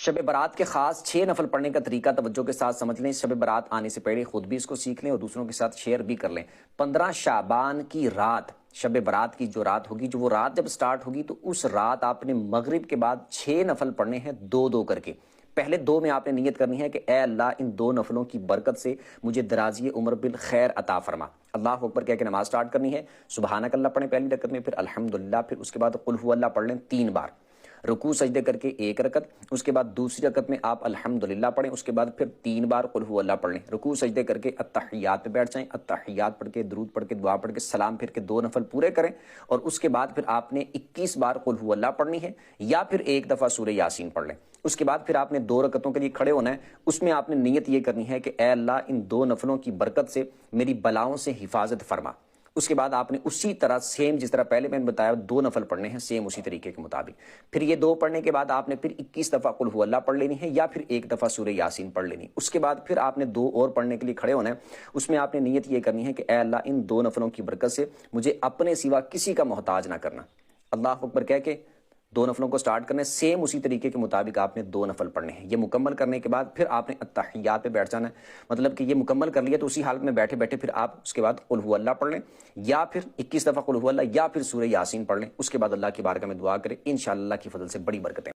شب برات کے خاص 6 نفل پڑھنے کا طریقہ توجہ کے ساتھ سمجھ لیں۔ شب برات آنے سے پہلے خود بھی اس کو سیکھ لیں اور دوسروں کے ساتھ شیئر بھی کر لیں۔ 15 شعبان کی رات، شب برات کی جو رات ہوگی، جو وہ رات جب سٹارٹ ہوگی تو اس رات آپ نے مغرب کے بعد 6 نفل پڑھنے ہیں، 2 کر کے۔ پہلے 2 میں آپ نے نیت کرنی ہے کہ اے اللہ ان 2 نفلوں کی برکت سے مجھے درازی عمر بالخیر عطا فرما۔ اللہ اکبر کہہ کے نماز سٹارٹ کرنی ہے۔ سبحانک اللہ پڑھیں پہلی رکعت میں، پھر الحمدللہ، پھر اس کے بعد قل هو اللہ پڑھ لیں 3 بار، رکوع سجدے کر کے 1 رکعت، اس کے بعد دوسری رکعت میں آپ الحمدللہ پڑھیں، اس کے بعد پھر 3 بار قل هو اللہ پڑھ لیں، رکوع سجدے کر کے اتحیات پہ بیٹھ جائیں، اتحیات پڑھ کے درود پڑھ کے دعا پڑھ کے سلام پھر کے 2 نفل پورے کریں، اور اس کے بعد پھر آپ نے 21 بار قل هو اللہ پڑھنی ہے، یا پھر 1 دفعہ سورہ یاسین پڑھ لیں۔ اس کے بعد پھر آپ نے 2 رکعتوں کے لیے کھڑے ہونا ہے، اس میں آپ نے نیت یہ کرنی ہے کہ اے اللہ ان 2 نفلوں کی برکت سے میری بلاؤں سے حفاظت فرما۔ اس کے بعد آپ نے اسی طرح سیم جس طرح پہلے میں نے بتایا 2 نفل پڑھنے ہیں، سیم اسی طریقے کے مطابق۔ پھر یہ 2 پڑھنے کے بعد آپ نے پھر 21 دفعہ قل هو اللہ پڑھ لینی ہے، یا پھر 1 دفعہ سورہ یاسین پڑھ لینی۔ اس کے بعد پھر آپ نے 2 اور پڑھنے کے لیے کھڑے ہونا ہے، اس میں آپ نے نیت یہ کرنی ہے کہ اے اللہ ان 2 نفلوں کی برکت سے مجھے اپنے سوا کسی کا محتاج نہ کرنا۔ اللہ اکبر کہہ کے 2 نفلوں کو سٹارٹ کرنے، سیم اسی طریقے کے مطابق آپ نے 2 نفل پڑھنے ہیں۔ یہ مکمل کرنے کے بعد پھر آپ نے اتحیات پہ بیٹھ جانا ہے، مطلب کہ یہ مکمل کر لیا تو اسی حالت میں بیٹھے بیٹھے پھر آپ اس کے بعد قل هو اللہ پڑھ لیں، یا پھر 21 دفعہ قل هو اللہ، یا پھر سورہ یاسین پڑھ لیں۔ اس کے بعد اللہ کی بارگاہ میں دعا کریں، انشاءاللہ اللہ کی فضل سے بڑی برکتیں